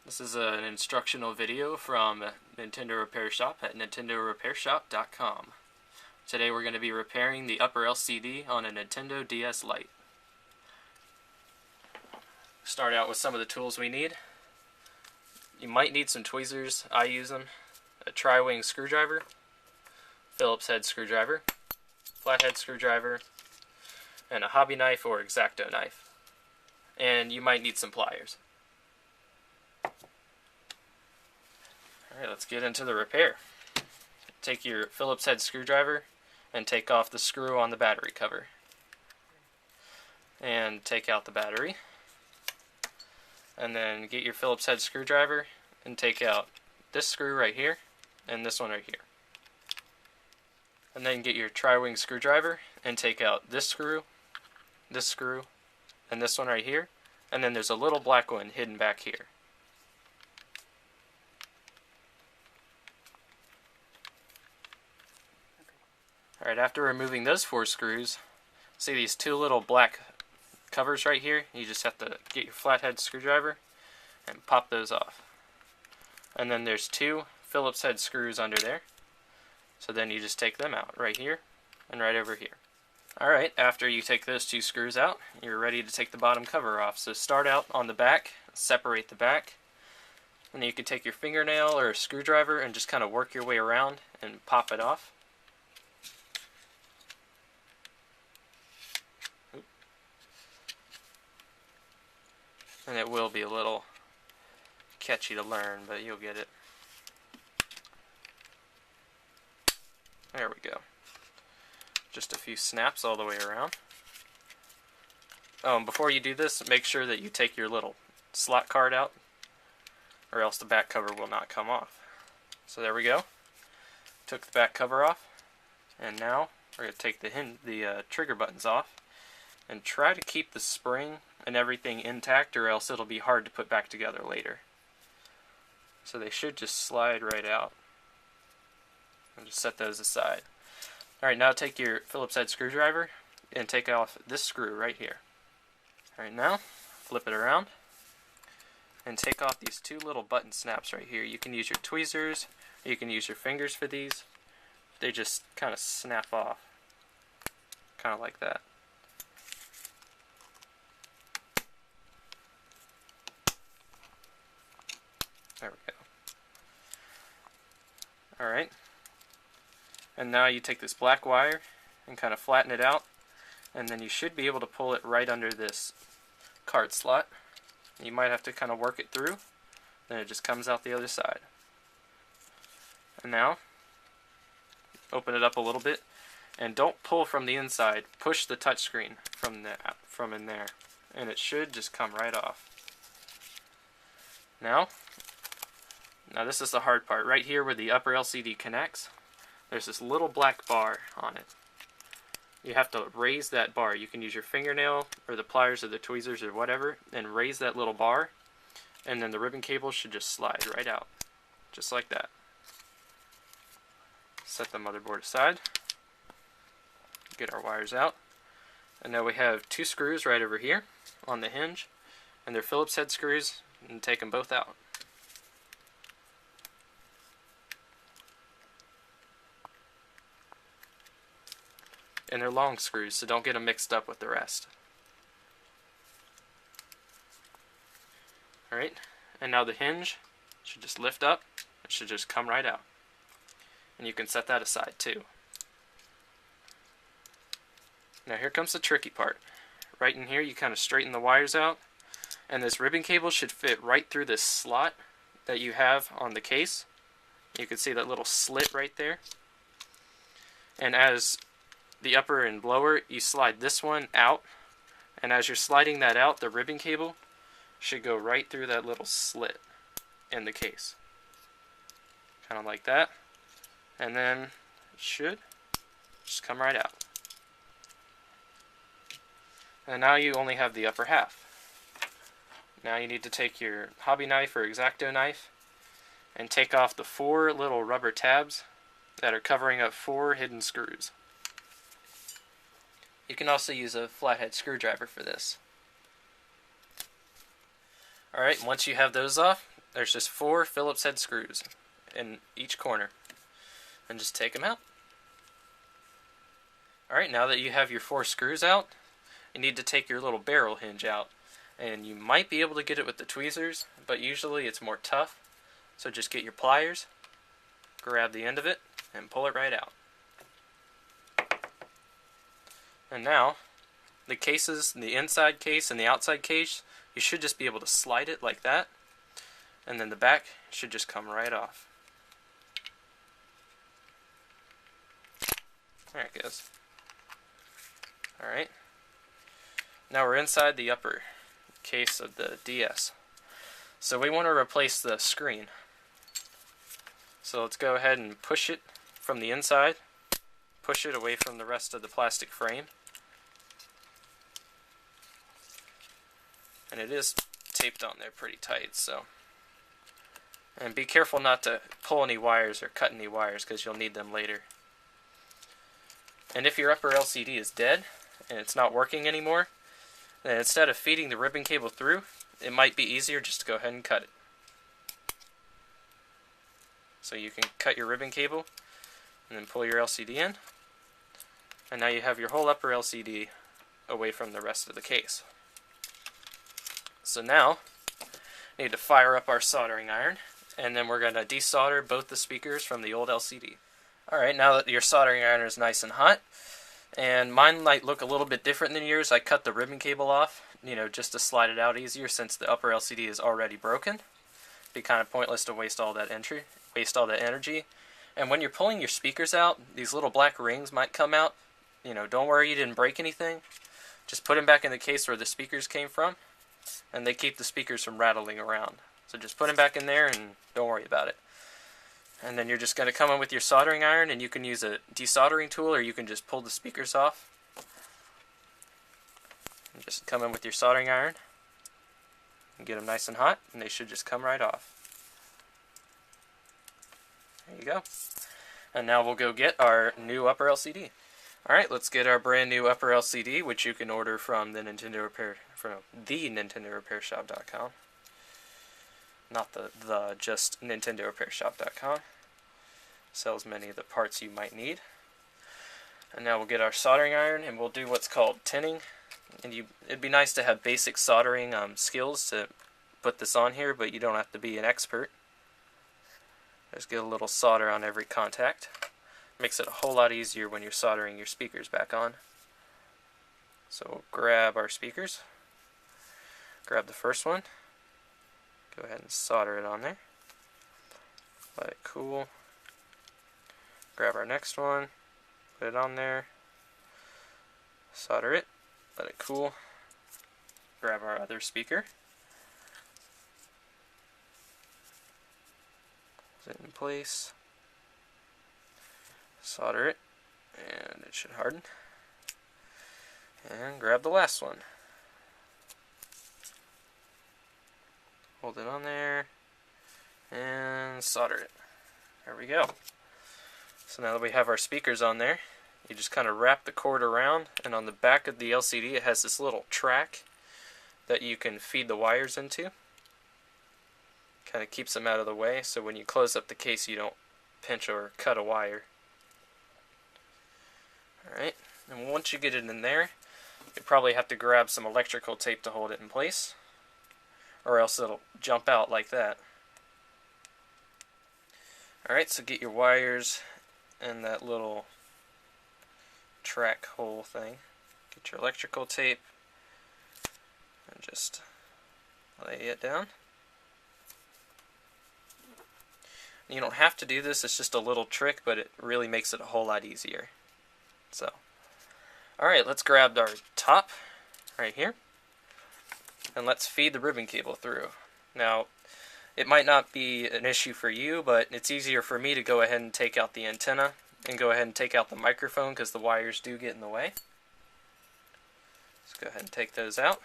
This is an instructional video from Nintendo Repair Shop at nintendorepairshop.com. Today we're going to be repairing the upper LCD on a Nintendo DS Lite. Start out with some of the tools we need. You might need some tweezers, I use them, a tri-wing screwdriver, Phillips head screwdriver, flathead screwdriver, and a hobby knife or X-Acto knife. And you might need some pliers. Alright, let's get into the repair. Take your Phillips head screwdriver and take off the screw on the battery cover. And take out the battery. And then get your Phillips head screwdriver and take out this screw right here and this one right here. And then get your tri-wing screwdriver and take out this screw, and this one right here. And then there's a little black one hidden back here. Alright, after removing those 4 screws, see these 2 little black covers right here? You just have to get your flathead screwdriver and pop those off. And then there's 2 Phillips head screws under there. So then you just take them out right here and right over here. Alright, after you take those 2 screws out, you're ready to take the bottom cover off. So start out on the back, separate the back, and then you can take your fingernail or a screwdriver and just kind of work your way around and pop it off. And it will be a little catchy to learn, but you'll get it. There we go. Just a few snaps all the way around. Before you do this, make sure that you take your little slot card out, or else the back cover will not come off. So there we go. Took the back cover off, and now we're going to take the trigger buttons off, and try to keep the spring and everything intact, or else it'll be hard to put back together later. So they should just slide right out. I'll just set those aside. Alright, now take your Phillips head screwdriver and take off this screw right here. Alright, now flip it around and take off these 2 little button snaps right here. You can use your tweezers, or you can use your fingers for these. They just kind of snap off, kind of like that. There we go. Alright. And now you take this black wire and kind of flatten it out, and then you should be able to pull it right under this card slot. You might have to kind of work it through, then it just comes out the other side. And now, open it up a little bit, and don't pull from the inside. Push the touchscreen from in there, and it should just come right off. Now this is the hard part. Right here where the upper LCD connects, there's this little black bar on it. You have to raise that bar. You can use your fingernail or the pliers or the tweezers or whatever and raise that little bar, and then the ribbon cable should just slide right out. Just like that. Set the motherboard aside. Get our wires out. And now we have 2 screws right over here on the hinge, and they're Phillips head screws, and take them both out. And they're long screws, so don't get them mixed up with the rest. Alright, and now the hinge should just lift up. It should just come right out. And you can set that aside too. Now here comes the tricky part. Right in here you kind of straighten the wires out, and this ribbon cable should fit right through this slot that you have on the case. You can see that little slit right there. And as the upper and lower, you slide this one out, and as you're sliding that out, the ribbon cable should go right through that little slit in the case. Kind of like that. And then it should just come right out. And now you only have the upper half. Now you need to take your hobby knife or X-Acto knife and take off the 4 little rubber tabs that are covering up 4 hidden screws. You can also use a flathead screwdriver for this. Alright, once you have those off, there's just 4 Phillips head screws in each corner. And just take them out. Alright, now that you have your 4 screws out, you need to take your little barrel hinge out. And you might be able to get it with the tweezers, but usually it's more tough. So just get your pliers, grab the end of it, and pull it right out. And now, the cases, the inside case and the outside case, you should just be able to slide it like that. And then the back should just come right off. There it goes. Alright. Now we're inside the upper case of the DS. So we want to replace the screen. So let's go ahead and push it from the inside. Push it away from the rest of the plastic frame. And it is taped on there pretty tight, so. And be careful not to pull any wires or cut any wires because you'll need them later. And if your upper LCD is dead and it's not working anymore, then instead of feeding the ribbon cable through, it might be easier just to go ahead and cut it. So you can cut your ribbon cable and then pull your LCD in. And now you have your whole upper LCD away from the rest of the case. So now, we need to fire up our soldering iron, and then we're going to desolder both the speakers from the old LCD. Alright, now that your soldering iron is nice and hot, and mine might look a little bit different than yours, I cut the ribbon cable off, just to slide it out easier since the upper LCD is already broken. It'd be kind of pointless to waste all that energy. And when you're pulling your speakers out, these little black rings might come out. Don't worry you didn't break anything. Just put them back in the case where the speakers came from, and they keep the speakers from rattling around. So just put them back in there and don't worry about it. And then you're just going to come in with your soldering iron, and you can use a desoldering tool or you can just pull the speakers off. And just come in with your soldering iron and get them nice and hot, and they should just come right off. There you go. And now we'll go get our new upper LCD. Alright, let's get our brand new upper LCD, which you can order from the NintendoRepairShop.com. Not just NintendoRepairShop.com. Sells many of the parts you might need. And now we'll get our soldering iron, and we'll do what's called tinning. And it'd be nice to have basic soldering skills to put this on here, but you don't have to be an expert. Just get a little solder on every contact. Makes it a whole lot easier when you're soldering your speakers back on. So we'll grab our speakers. Grab the first one. Go ahead and solder it on there. Let it cool. Grab our next one. Put it on there. Solder it. Let it cool. Grab our other speaker. Put it in place. Solder it. And it should harden. And grab the last one. Hold it on there. And solder it. There we go. So now that we have our speakers on there, you just kind of wrap the cord around, and on the back of the LCD it has this little track that you can feed the wires into. Kind of keeps them out of the way, so when you close up the case you don't pinch or cut a wire. Alright, and once you get it in there, you probably have to grab some electrical tape to hold it in place, or else it'll jump out like that. Alright, so get your wires and that little track hole thing. Get your electrical tape and just lay it down. You don't have to do this, it's just a little trick, but it really makes it a whole lot easier. So, alright, let's grab our top right here, and let's feed the ribbon cable through. Now, it might not be an issue for you, but it's easier for me to go ahead and take out the antenna and go ahead and take out the microphone because the wires do get in the way. Let's go ahead and take those out.